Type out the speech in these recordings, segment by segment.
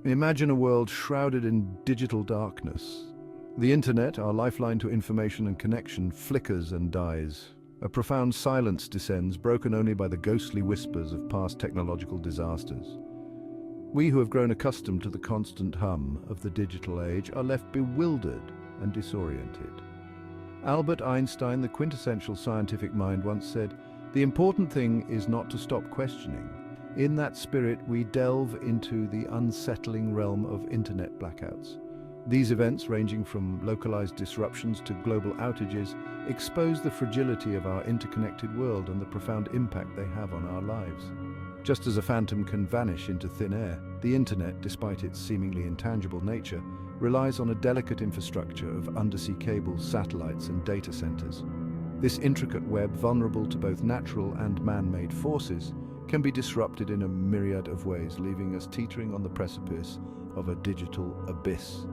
Imagine a world shrouded in digital darkness. The internet, our lifeline to information and connection, flickers and dies. A profound silence descends, broken only by the ghostly whispers of past technological disasters. We who have grown accustomed to the constant hum of the digital age are left bewildered and disoriented. Albert Einstein, the quintessential scientific mind, once said, "The important thing is not to stop questioning." In that spirit, we delve into the unsettling realm of internet blackouts. These events, ranging from localized disruptions to global outages, expose the fragility of our interconnected world and the profound impact they have on our lives. Just as a phantom can vanish into thin air, the internet, despite its seemingly intangible nature, relies on a delicate infrastructure of undersea cables, satellites, and data centers. This intricate web, vulnerable to both natural and man-made forces, can be disrupted in a myriad of ways, leaving us teetering on the precipice of a digital abyss.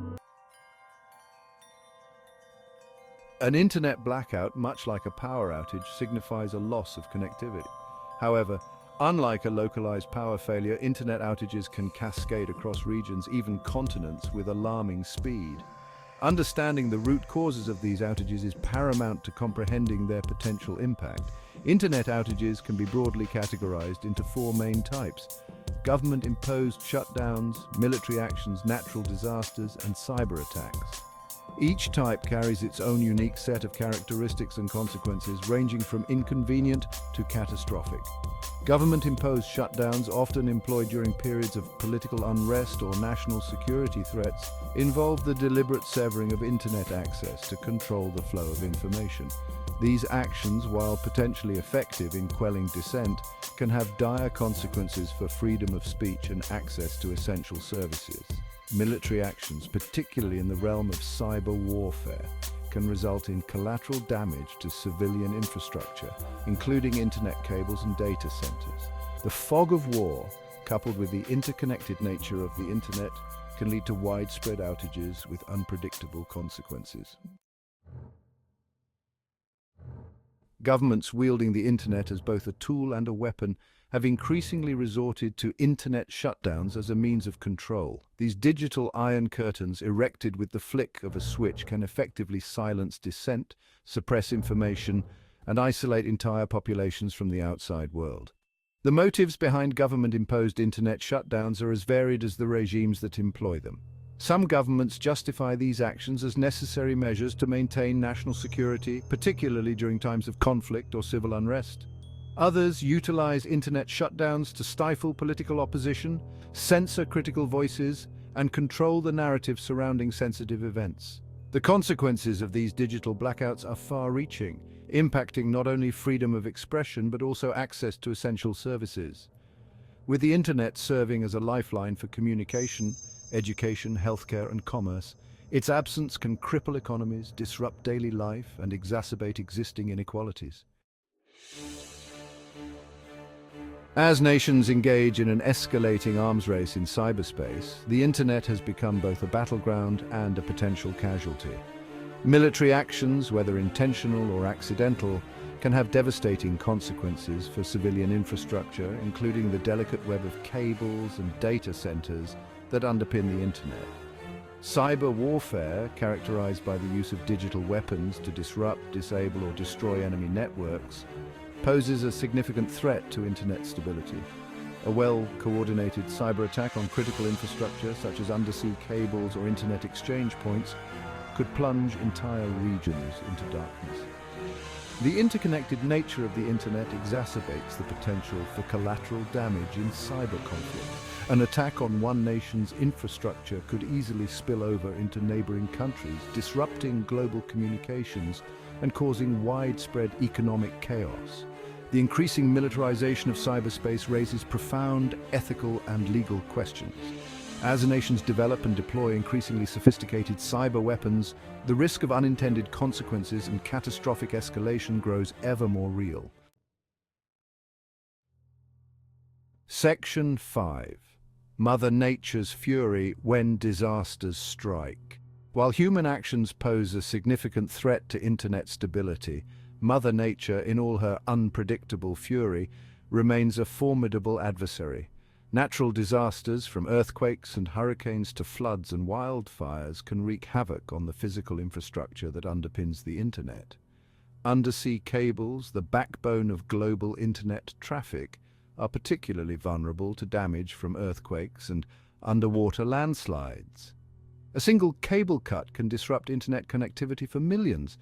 An internet blackout, much like a power outage, signifies a loss of connectivity. However, unlike a localized power failure, internet outages can cascade across regions, even continents, with alarming speed. Understanding the root causes of these outages is paramount to comprehending their potential impact. Internet outages can be broadly categorized into four main types: government-imposed shutdowns, military actions, natural disasters, and cyber attacks. Each type carries its own unique set of characteristics and consequences, ranging from inconvenient to catastrophic. Government-imposed shutdowns, often employed during periods of political unrest or national security threats, involve the deliberate severing of internet access to control the flow of information. These actions, while potentially effective in quelling dissent, can have dire consequences for freedom of speech and access to essential services. Military actions, particularly in the realm of cyber warfare, can result in collateral damage to civilian infrastructure, including internet cables and data centers. The fog of war, coupled with the interconnected nature of the internet, can lead to widespread outages with unpredictable consequences. Governments wielding the internet as both a tool and a weapon have increasingly resorted to internet shutdowns as a means of control. These digital iron curtains, erected with the flick of a switch, can effectively silence dissent, suppress information, and isolate entire populations from the outside world. The motives behind government-imposed internet shutdowns are as varied as the regimes that employ them. Some governments justify these actions as necessary measures to maintain national security, particularly during times of conflict or civil unrest. Others utilize internet shutdowns to stifle political opposition, censor critical voices, and control the narrative surrounding sensitive events. The consequences of these digital blackouts are far-reaching, impacting not only freedom of expression but also access to essential services. With the internet serving as a lifeline for communication, education, healthcare, and commerce, its absence can cripple economies, disrupt daily life, and exacerbate existing inequalities. As nations engage in an escalating arms race in cyberspace, the internet has become both a battleground and a potential casualty. Military actions, whether intentional or accidental, can have devastating consequences for civilian infrastructure, including the delicate web of cables and data centers that underpin the internet. Cyber warfare, characterized by the use of digital weapons to disrupt, disable, or destroy enemy networks, poses a significant threat to internet stability. A well-coordinated cyber attack on critical infrastructure, such as undersea cables or internet exchange points, could plunge entire regions into darkness. The interconnected nature of the internet exacerbates the potential for collateral damage in cyber conflict. An attack on one nation's infrastructure could easily spill over into neighboring countries, disrupting global communications and causing widespread economic chaos. The increasing militarization of cyberspace raises profound ethical and legal questions. As nations develop and deploy increasingly sophisticated cyber weapons, the risk of unintended consequences and catastrophic escalation grows ever more real. Section 5. Mother Nature's Fury when disasters strike. While human actions pose a significant threat to internet stability, Mother Nature, in all her unpredictable fury, remains a formidable adversary. Natural disasters, from earthquakes and hurricanes to floods and wildfires, can wreak havoc on the physical infrastructure that underpins the internet. Undersea cables, the backbone of global internet traffic, are particularly vulnerable to damage from earthquakes and underwater landslides. A single cable cut can disrupt internet connectivity for millions,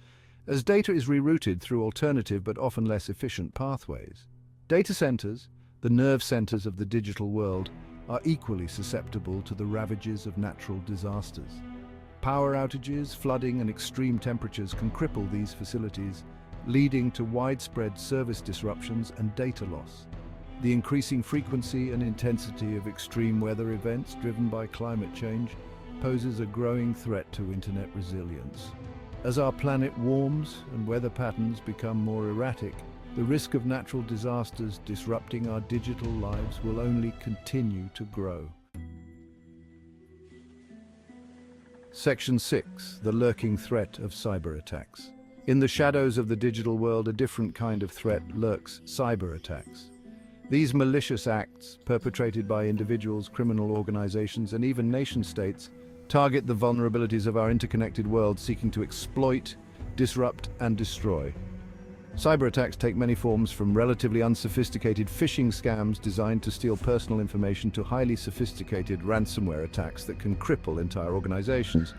as data is rerouted through alternative but often less efficient pathways. Data centers, the nerve centers of the digital world, are equally susceptible to the ravages of natural disasters. Power outages, flooding, and extreme temperatures can cripple these facilities, leading to widespread service disruptions and data loss. The increasing frequency and intensity of extreme weather events driven by climate change poses a growing threat to internet resilience. As our planet warms and weather patterns become more erratic, the risk of natural disasters disrupting our digital lives will only continue to grow. Section 6. The lurking threat of cyber attacks. In the shadows of the digital world, a different kind of threat lurks: cyber attacks. These malicious acts, perpetrated by individuals, criminal organizations, and even nation-states, target the vulnerabilities of our interconnected world, seeking to exploit, disrupt, and destroy. Cyber attacks take many forms, from relatively unsophisticated phishing scams designed to steal personal information to highly sophisticated ransomware attacks that can cripple entire organizations.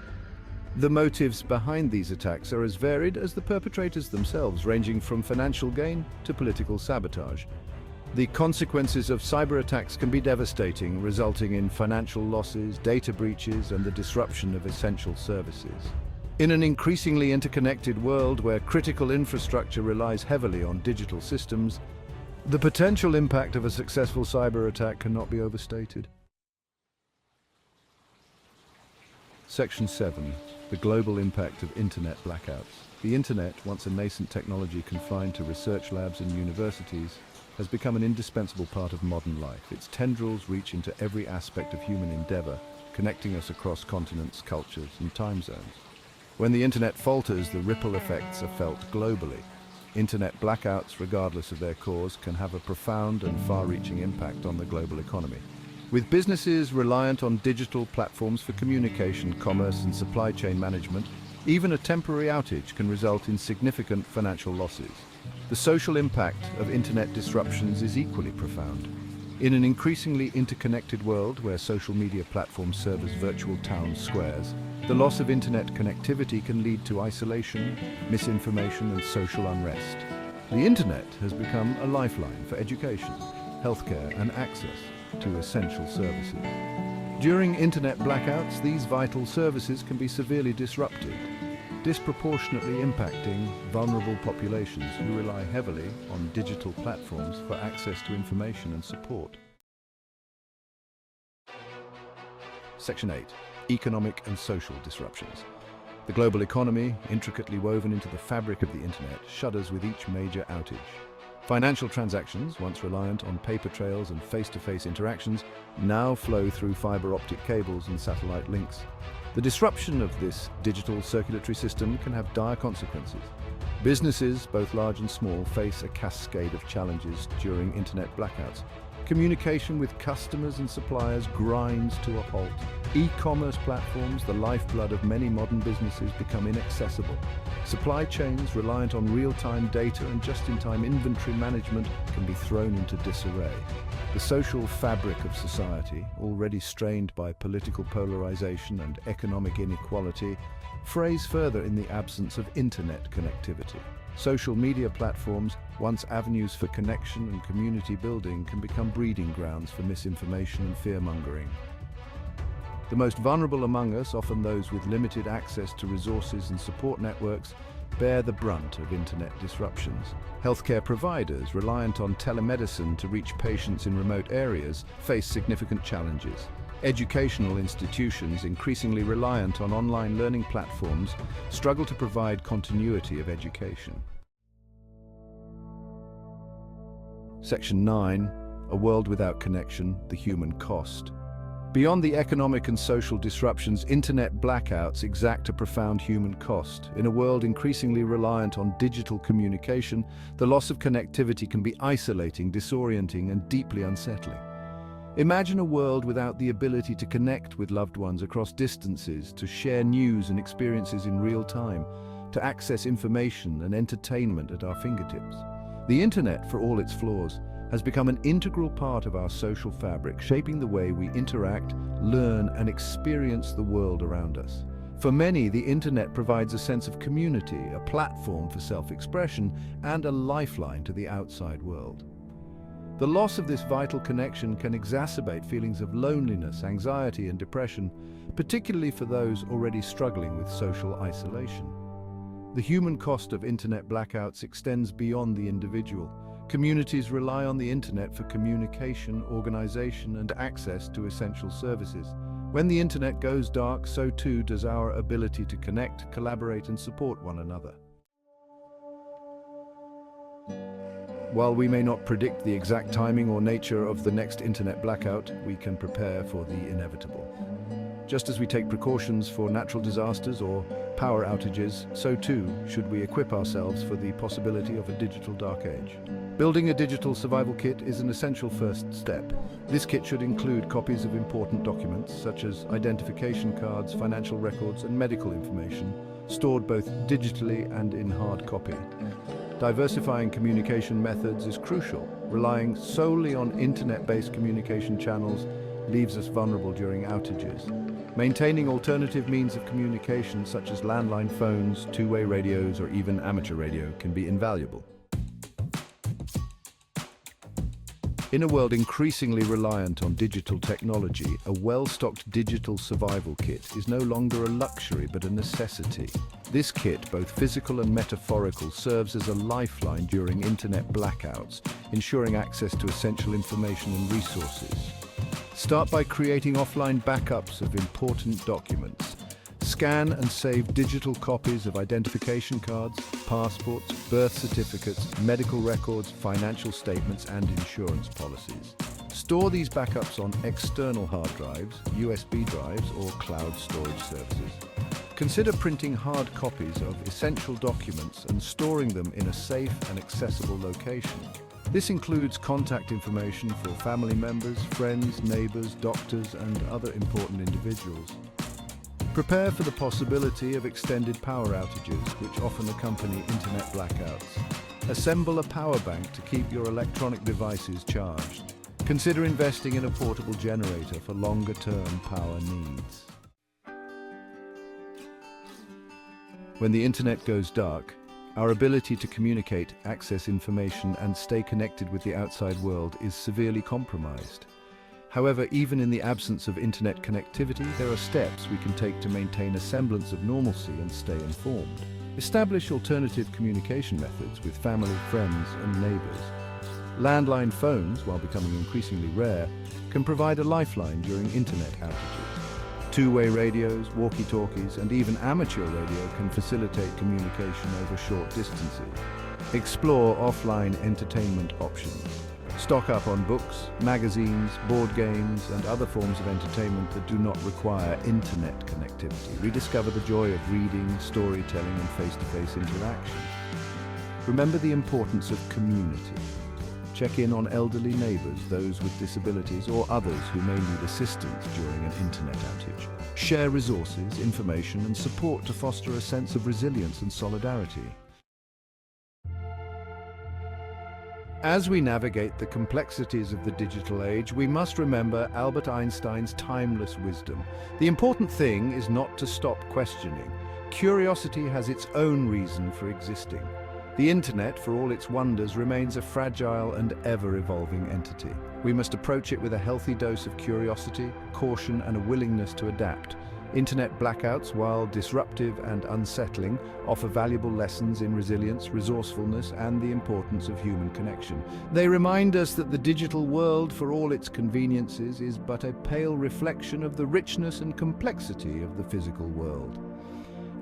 The motives behind these attacks are as varied as the perpetrators themselves, ranging from financial gain to political sabotage. The consequences of cyber attacks can be devastating, resulting in financial losses, data breaches, and the disruption of essential services. In an increasingly interconnected world where critical infrastructure relies heavily on digital systems, the potential impact of a successful cyber attack cannot be overstated. Section 7. The global impact of internet blackouts. The internet, once a nascent technology confined to research labs and universities, has become an indispensable part of modern life. Its tendrils reach into every aspect of human endeavor, connecting us across continents, cultures, and time zones. When the internet falters, the ripple effects are felt globally. Internet blackouts, regardless of their cause, can have a profound and far-reaching impact on the global economy. With businesses reliant on digital platforms for communication, commerce, and supply chain management, even a temporary outage can result in significant financial losses. The social impact of internet disruptions is equally profound. In an increasingly interconnected world where social media platforms serve as virtual town squares, the loss of internet connectivity can lead to isolation, misinformation, and social unrest. The internet has become a lifeline for education, healthcare, and access to essential services. During internet blackouts, these vital services can be severely disrupted, disproportionately impacting vulnerable populations who rely heavily on digital platforms for access to information and support. Section 8. Economic and social disruptions. The global economy, intricately woven into the fabric of the internet, shudders with each major outage. Financial transactions, once reliant on paper trails and face-to-face interactions, now flow through fiber optic cables and satellite links. The disruption of this digital circulatory system can have dire consequences. Businesses, both large and small, face a cascade of challenges during internet blackouts. Communication with customers and suppliers grinds to a halt. E-commerce platforms, the lifeblood of many modern businesses, become inaccessible. Supply chains reliant on real-time data and just-in-time inventory management can be thrown into disarray. The social fabric of society, already strained by political polarization and economic inequality, frays further in the absence of internet connectivity. Social media platforms, once avenues for connection and community building, can become breeding grounds for misinformation and fear-mongering. The most vulnerable among us, often those with limited access to resources and support networks, bear the brunt of internet disruptions. Healthcare providers, reliant on telemedicine to reach patients in remote areas, face significant challenges. Educational institutions, increasingly reliant on online learning platforms, struggle to provide continuity of education. Section 9. A world without connection, the human cost. Beyond the economic and social disruptions, internet blackouts exact a profound human cost. In a world increasingly reliant on digital communication, the loss of connectivity can be isolating, disorienting, and deeply unsettling. Imagine a world without the ability to connect with loved ones across distances, to share news and experiences in real time, to access information and entertainment at our fingertips. The internet, for all its flaws, has become an integral part of our social fabric, shaping the way we interact, learn, and experience the world around us. For many, the internet provides a sense of community, a platform for self-expression, and a lifeline to the outside world. The loss of this vital connection can exacerbate feelings of loneliness, anxiety, and depression, particularly for those already struggling with social isolation. The human cost of internet blackouts extends beyond the individual. Communities rely on the internet for communication, organization, and access to essential services. When the internet goes dark, so too does our ability to connect, collaborate, and support one another. While we may not predict the exact timing or nature of the next internet blackout, we can prepare for the inevitable. Just as we take precautions for natural disasters or power outages, so too should we equip ourselves for the possibility of a digital dark age. Building a digital survival kit is an essential first step. This kit should include copies of important documents such as identification cards, financial records, and medical information, stored both digitally and in hard copy. Diversifying communication methods is crucial. Relying solely on internet-based communication channels leaves us vulnerable during outages. Maintaining alternative means of communication such as landline phones, two-way radios, or even amateur radio can be invaluable. In a world increasingly reliant on digital technology, a well-stocked digital survival kit is no longer a luxury but a necessity. This kit, both physical and metaphorical, serves as a lifeline during internet blackouts, ensuring access to essential information and resources. Start by creating offline backups of important documents. Scan and save digital copies of identification cards, passports, birth certificates, medical records, financial statements, and insurance policies. Store these backups on external hard drives, USB drives, or cloud storage services. Consider printing hard copies of essential documents and storing them in a safe and accessible location. This includes contact information for family members, friends, neighbors, doctors, and other important individuals. Prepare for the possibility of extended power outages, which often accompany internet blackouts. Assemble a power bank to keep your electronic devices charged. Consider investing in a portable generator for longer-term power needs. When the internet goes dark, our ability to communicate, access information, and stay connected with the outside world is severely compromised. However, even in the absence of internet connectivity, there are steps we can take to maintain a semblance of normalcy and stay informed. Establish alternative communication methods with family, friends, and neighbors. Landline phones, while becoming increasingly rare, can provide a lifeline during internet outages. Two-way radios, walkie-talkies, and even amateur radio can facilitate communication over short distances. Explore offline entertainment options. Stock up on books, magazines, board games, and other forms of entertainment that do not require internet connectivity. Rediscover the joy of reading, storytelling, and face-to-face interaction. Remember the importance of community. Check in on elderly neighbors, those with disabilities, or others who may need assistance during an internet outage. Share resources, information, and support to foster a sense of resilience and solidarity. As we navigate the complexities of the digital age, we must remember Albert Einstein's timeless wisdom. The important thing is not to stop questioning. Curiosity has its own reason for existing. The internet, for all its wonders, remains a fragile and ever-evolving entity. We must approach it with a healthy dose of curiosity, caution, and a willingness to adapt. Internet blackouts, while disruptive and unsettling, offer valuable lessons in resilience, resourcefulness, and the importance of human connection. They remind us that the digital world, for all its conveniences, is but a pale reflection of the richness and complexity of the physical world.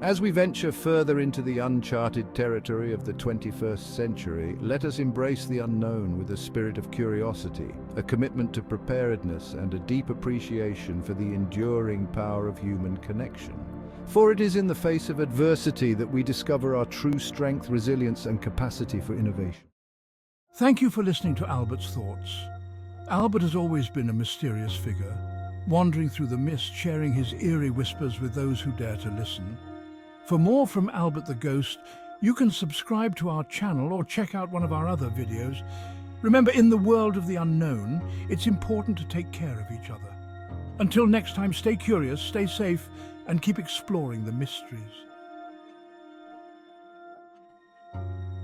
As we venture further into the uncharted territory of the 21st century, let us embrace the unknown with a spirit of curiosity, a commitment to preparedness, and a deep appreciation for the enduring power of human connection. For it is in the face of adversity that we discover our true strength, resilience, and capacity for innovation. Thank you for listening to Albert's Thoughts. Albert has always been a mysterious figure, wandering through the mist, sharing his eerie whispers with those who dare to listen. For more from Albert the Ghost, you can subscribe to our channel or check out one of our other videos. Remember, in the world of the unknown, it's important to take care of each other. Until next time, stay curious, stay safe, and keep exploring the mysteries.